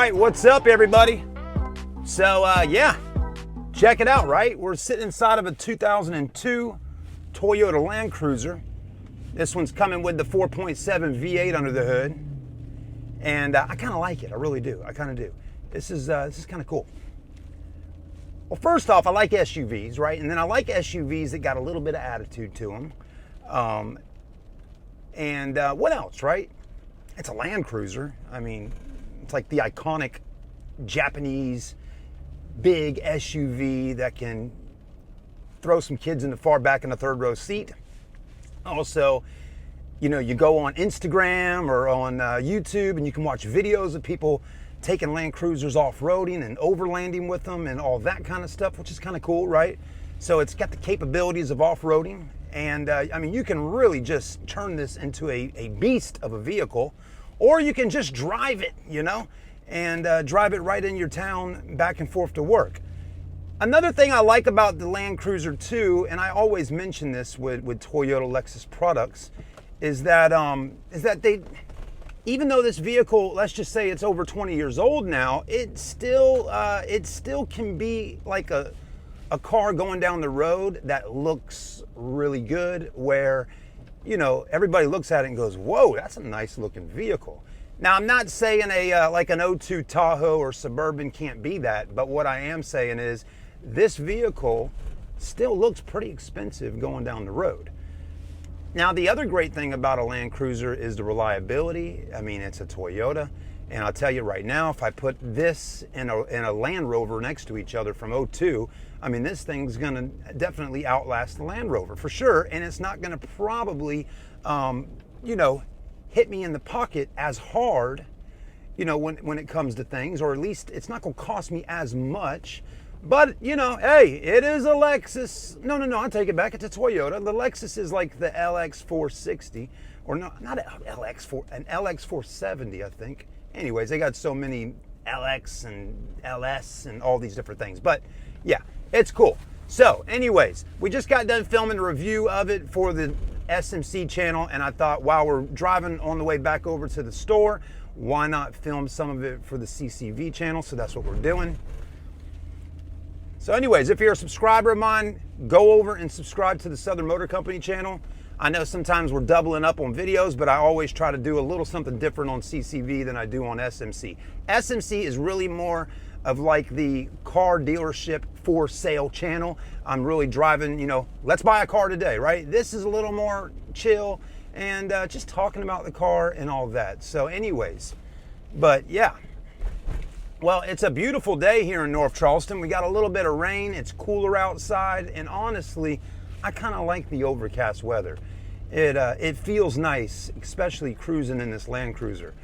right, what's up, everybody? So, yeah, check it out, right? We're sitting inside of a 2002 Toyota Land Cruiser. This one's coming with the 4.7 V8 under the hood. And I kind of like it, I really do, I kind of do. This is kind of cool. Well, first off, I like SUVs, right? And then I like SUVs that got a little bit of attitude to them. What else, right? It's a Land Cruiser. I mean, it's like the iconic Japanese big SUV that can throw some kids in the far back in the third row seat. Also, you know, you go on Instagram or on YouTube and you can watch videos of people taking Land Cruisers off-roading and overlanding with them and all that kind of stuff, which is kind of cool, right? So it's got the capabilities of off-roading. And I mean, you can really just turn this into a beast of a vehicle, or you can just drive it, you know, and drive it right in your town back and forth to work. Another thing I like about the Land Cruiser 2, and I always mention this with Toyota Lexus products, is that they, even though this vehicle, let's just say it's over 20 years old now, it still can be like a car going down the road that looks really good, where, you know, everybody looks at it and goes, whoa, that's a nice looking vehicle. Now, I'm not saying like an 02 Tahoe or Suburban can't be that, but what I am saying is this vehicle still looks pretty expensive going down the road. Now, the other great thing about a Land Cruiser is the reliability. I mean, it's a Toyota. And I'll tell you right now, if I put this in a Land Rover next to each other from 02, I mean, this thing's gonna definitely outlast the Land Rover for sure. And it's not gonna probably, you know, hit me in the pocket as hard, you know, when it comes to things, or at least it's not gonna cost me as much. But, you know, hey, it is a Lexus. No, I take it back. It's a Toyota. The Lexus is like the LX460, or not an LX470, I think. Anyways, they got so many LX and LS and all these different things. But yeah, it's cool. So anyways, we just got done filming a review of it for the SMC channel, and I thought while we're driving on the way back over to the store, why not film some of it for the CCV channel? So that's what we're doing. So anyways, if you're a subscriber of mine, go over and subscribe to the Southern Motor Company channel. I know sometimes we're doubling up on videos, but I always try to do a little something different on CCV than I do on SMC. SMC is really more of like the car dealership for sale channel. I'm really driving, you know, let's buy a car today, right? This is a little more chill and just talking about the car and all that. So anyways, but yeah. Well, it's a beautiful day here in North Charleston. We got a little bit of rain. It's cooler outside, and honestly, I kind of like the overcast weather. It feels nice, especially cruising in this Land Cruiser.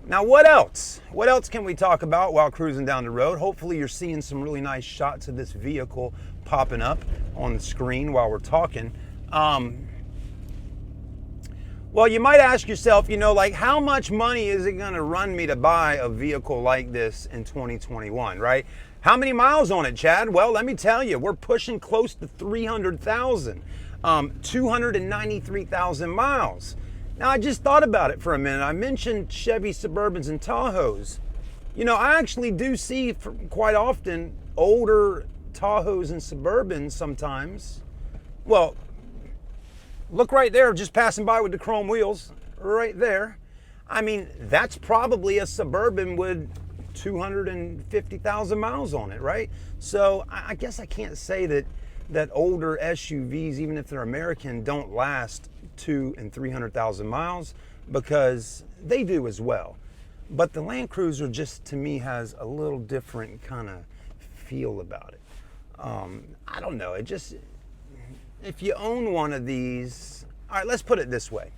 Now, what else? What else can we talk about while cruising down the road? Hopefully, you're seeing some really nice shots of this vehicle popping up on the screen while we're talking. Well, you might ask yourself, you know, like, how much money is it going to run me to buy a vehicle like this in 2021, right? How many miles on it, Chad? Well, let me tell you, we're pushing close to 300,000, 293,000 miles. Now, I just thought about it for a minute. I mentioned Chevy Suburbans and Tahoes. You know, I actually do see quite often older Tahoes and Suburbans sometimes. Well, look right there, just passing by with the chrome wheels, right there. I mean, that's probably a Suburban with 250,000 miles on it, right? So I guess I can't say that older SUVs, even if they're American, don't last 200,000 and 300,000 miles, because they do as well. But the Land Cruiser just, to me, has a little different kind of feel about it. I don't know, it just, if you own one of these, all right, let's put it this way.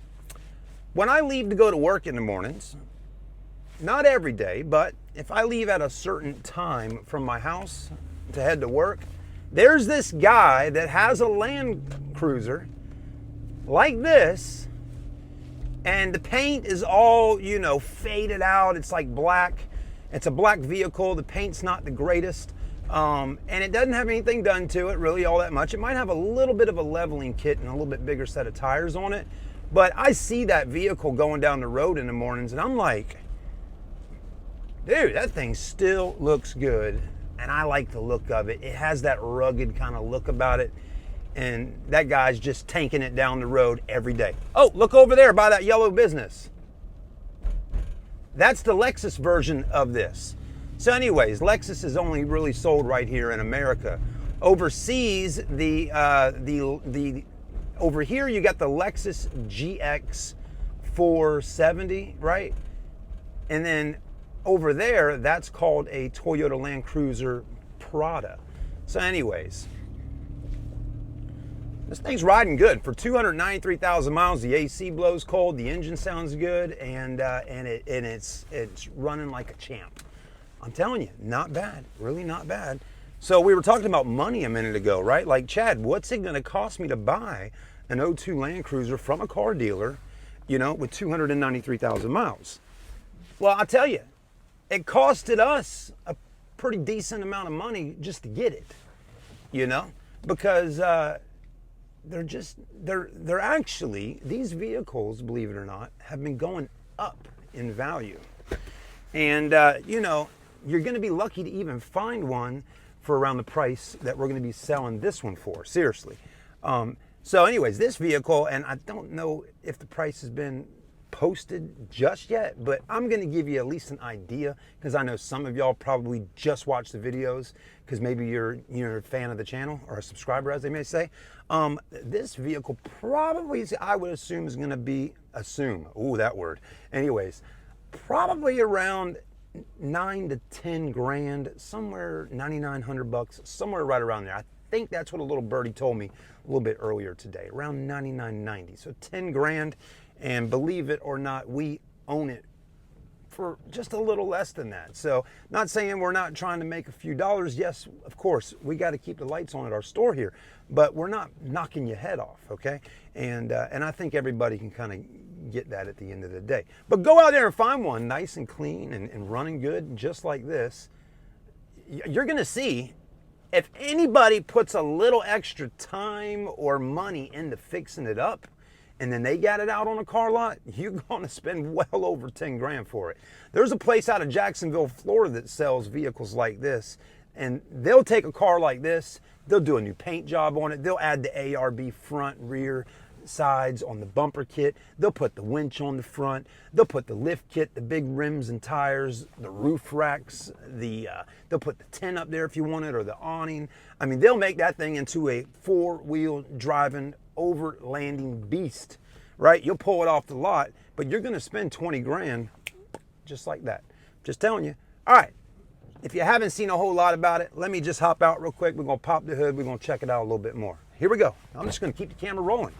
When I leave to go to work in the mornings, not every day, but if I leave at a certain time from my house to head to work, there's this guy that has a Land Cruiser like this, and the paint is all, you know, faded out. It's like black. It's a black vehicle. The paint's not the greatest. And it doesn't have anything done to it really all that much. It might have a little bit of a leveling kit and a little bit bigger set of tires on it. But I see that vehicle going down the road in the mornings and I'm like, Dude, that thing still looks good, and I like the look of it. It has that rugged kind of look about it, and that guy's just tanking it down the road every day. Oh, look over there by that yellow business. That's the Lexus version of this. So anyways, Lexus is only really sold right here in America. Overseas, over here you got the Lexus GX 470, right? And then over there, that's called a Toyota Land Cruiser Prado. So anyways, this thing's riding good. For 293,000 miles, the AC blows cold, the engine sounds good, and it's running like a champ. I'm telling you, not bad, really not bad. So we were talking about money a minute ago, right? Like, Chad, what's it gonna cost me to buy an 02 Land Cruiser from a car dealer, you know, with 293,000 miles? Well, I'll tell you, it costed us a pretty decent amount of money just to get it, you know, because they're actually, these vehicles, believe it or not, have been going up in value. And, you know, you're going to be lucky to even find one for around the price that we're going to be selling this one for, seriously. So anyways, this vehicle, and I don't know if the price has been posted just yet, but I'm going to give you at least an idea, because I know some of y'all probably just watch the videos because maybe you're a fan of the channel, or a subscriber, as they may say. This vehicle probably, I would assume, is going to be, ooh, that word. Anyways, probably around 9 to 10 grand, somewhere 9,900 bucks, somewhere right around there. I think that's what a little birdie told me a little bit earlier today, around 99.90. So 10 grand, and believe it or not, we own it for just a little less than that. So not saying we're not trying to make a few dollars. Yes, of course, we got to keep the lights on at our store here, but we're not knocking your head off, okay? And I think everybody can kind of get that at the end of the day. But go out there and find one nice and clean and running good, just like this. You're gonna see, if anybody puts a little extra time or money into fixing it up, and then they got it out on a car lot, you're gonna spend well over 10 grand for it. There's a place out of Jacksonville, Florida that sells vehicles like this, and they'll take a car like this, they'll do a new paint job on it, they'll add the ARB front, rear, sides on the bumper kit, they'll put the winch on the front, they'll put the lift kit, the big rims and tires, the roof racks, they'll put the tent up there if you want it, or the awning. I mean, they'll make that thing into a four-wheel driving, overlanding beast, right? You'll pull it off the lot, but you're gonna spend 20 grand just like that. Just telling you. All right, if you haven't seen a whole lot about it, let me just hop out real quick. We're gonna pop the hood, we're gonna check it out a little bit more. Here we go. I'm just gonna keep the camera rolling.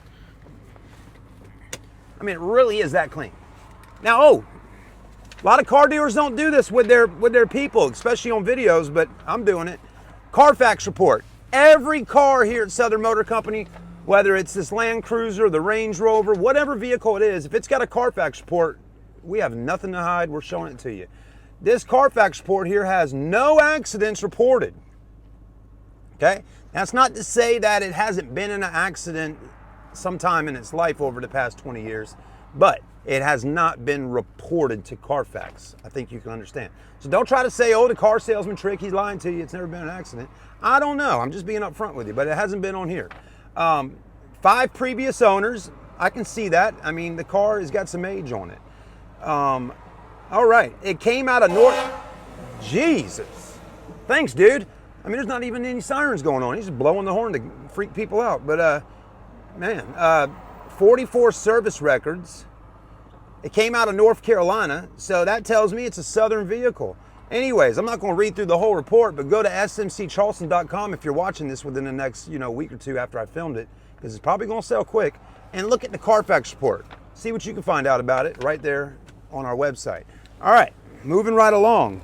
I mean, it really is that clean. Now, a lot of car dealers don't do this with their people, especially on videos, but I'm doing it. Carfax report. Every car here at Southern Motor Company, whether it's this Land Cruiser, the Range Rover, whatever vehicle it is, if it's got a Carfax report, we have nothing to hide. We're showing it to you. This Carfax report here has no accidents reported. Okay? That's not to say that it hasn't been in an accident sometime in its life over the past 20 years, but it has not been reported to Carfax. I think you can understand. So don't try to say, oh, the car salesman trick, he's lying to you, it's never been an accident. I don't know, I'm just being upfront with you, but it hasn't been on here. 5 previous owners, I can see that. I mean, the car has got some age on it. All right, it came out of Jesus. Thanks, dude. I mean, there's not even any sirens going on. He's just blowing the horn to freak people out. But, man, 44 service records. It came out of North Carolina, so that tells me it's a Southern vehicle. Anyways, I'm not going to read through the whole report, but go to smccharleston.com if you're watching this within the next, week or two after I filmed it, because it's probably going to sell quick, and look at the Carfax report. See what you can find out about it right there on our website. All right, moving right along.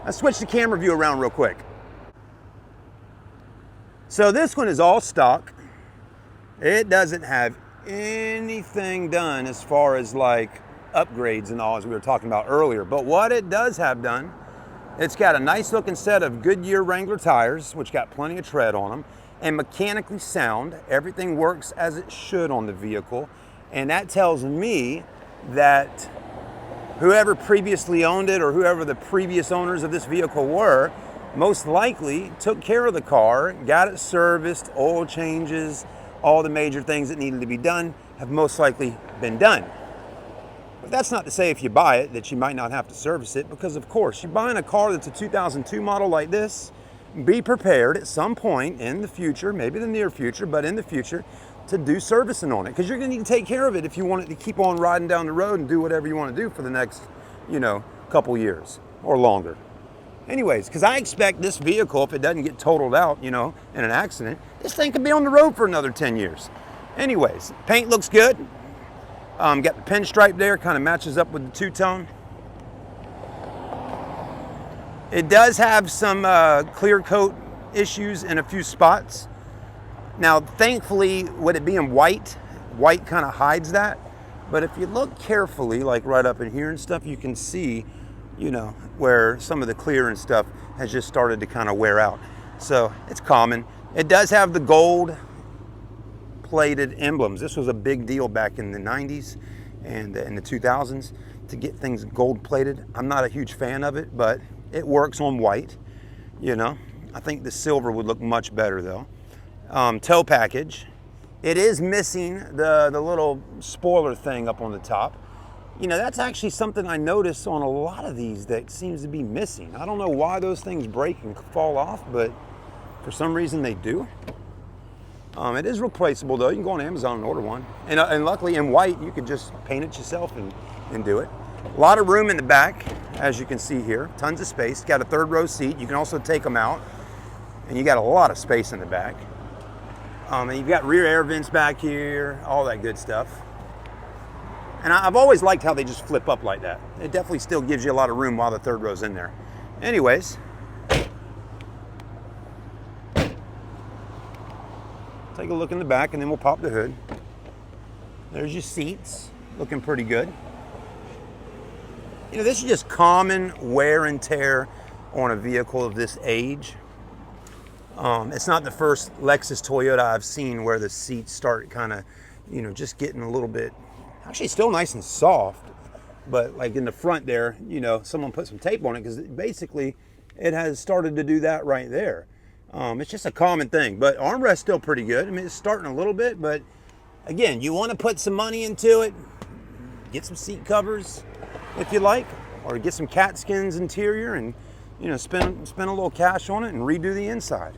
Let's switch the camera view around real quick. So this one is all stock. It doesn't have anything done as far as like upgrades and all, as we were talking about earlier. But what it does have done, it's got a nice looking set of Goodyear Wrangler tires, which got plenty of tread on them, and mechanically sound. Everything works as it should on the vehicle. And that tells me that whoever previously owned it or whoever the previous owners of this vehicle were, most likely took care of the car, got it serviced, oil changes, all the major things that needed to be done have most likely been done. But that's not to say if you buy it that you might not have to service it, because of course, you're buying a car that's a 2002 model like this, be prepared at some point in the future, maybe the near future, but in the future, to do servicing on it, because you're going to need to take care of it if you want it to keep on riding down the road and do whatever you want to do for the next, couple years or longer. Anyways, because I expect this vehicle, if it doesn't get totaled out, in an accident, this thing could be on the road for another 10 years. Anyways, paint looks good. Got the pinstripe there, kind of matches up with the two-tone. It does have some clear coat issues in a few spots. Now, thankfully, with it being white kind of hides that. But if you look carefully, like right up in here and stuff, you can see, where some of the clear and stuff has just started to kind of wear out. So it's common. It does have the gold plated emblems. This was a big deal back in the 90s and in the 2000s to get things gold plated. I'm not a huge fan of it, but it works on white. I think the silver would look much better though. Tow package. It is missing the little spoiler thing up on the top. That's actually something I notice on a lot of these that seems to be missing. I don't know why those things break and fall off, but for some reason they do. It is replaceable though. You can go on Amazon and order one. And luckily in white, you could just paint it yourself and do it. A lot of room in the back, as you can see here. Tons of space. Got a third row seat. You can also take them out. And you got a lot of space in the back. And you've got rear air vents back here, all that good stuff. And I've always liked how they just flip up like that. It definitely still gives you a lot of room while the third row's in there. Anyways, take a look in the back and then we'll pop the hood. There's your seats, looking pretty good. This is just common wear and tear on a vehicle of this age. It's not the first Lexus Toyota I've seen where the seats start kind of, just getting a little bit, actually still nice and soft, but like in the front there, someone put some tape on it because basically it has started to do that right there. It's just a common thing, but armrest's still pretty good. I mean, it's starting a little bit, but again, you want to put some money into it, get some seat covers if you like, or get some cat skins interior and spend a little cash on it and redo the inside,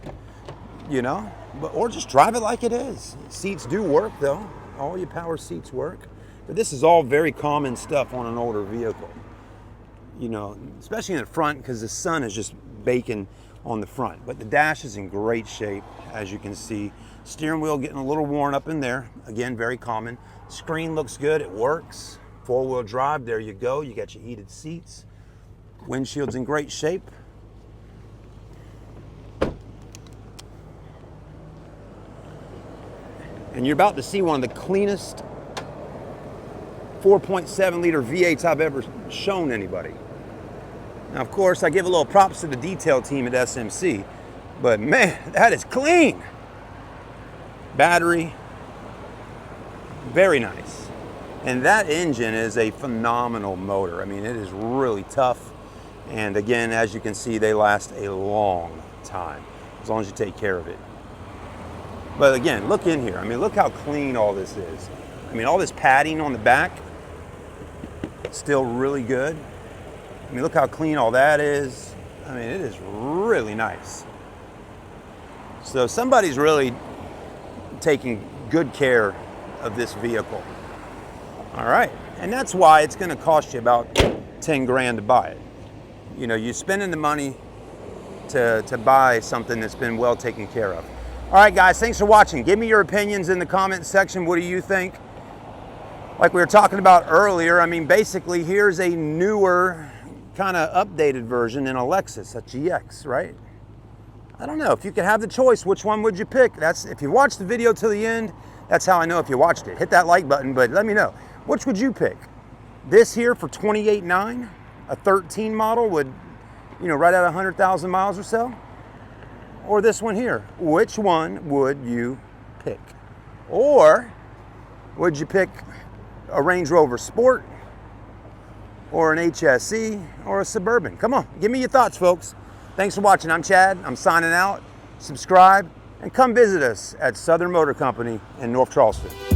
or just drive it like it is. Seats do work though. All your power seats work. But this is all very common stuff on an older vehicle, especially in the front because the sun is just baking on the front. But the dash is in great shape, as you can see. Steering wheel getting a little worn up in there. Again, very common. Screen looks good, it works. 4-wheel drive, there you go. You got your heated seats. Windshield's in great shape. And you're about to see one of the cleanest 4.7 liter V8s I've ever shown anybody. Now, of course, I give a little props to the detail team at SMC, but man, that is clean. Battery, very nice. And that engine is a phenomenal motor. I mean, it is really tough. And again, as you can see, they last a long time, as long as you take care of it. But again, look in here. I mean, look how clean all this is. I mean, all this padding on the back, still really good. I mean, look how clean all that is. I mean, it is really nice. So somebody's really taking good care of this vehicle. All right, and that's why it's gonna cost you about 10 grand to buy it. You're spending the money to buy something that's been well taken care of. All right, guys, thanks for watching. Give me your opinions in the comment section. What do you think? Like we were talking about earlier, I mean, basically, here's a newer, kind of updated version in a Lexus, a GX, right? I don't know. If you could have the choice, which one would you pick? That's, if you watched the video till the end, that's how I know if you watched it. Hit that like button, but let me know. Which would you pick? This here for $28,900, a 13 model would, right at 100,000 miles or so? Or this one here? Which one would you pick? Or would you pick a Range Rover Sport or an HSE, or a Suburban? Come on, give me your thoughts, folks. Thanks for watching. I'm Chad. I'm signing out. Subscribe and come visit us at Southern Motor Company in North Charleston.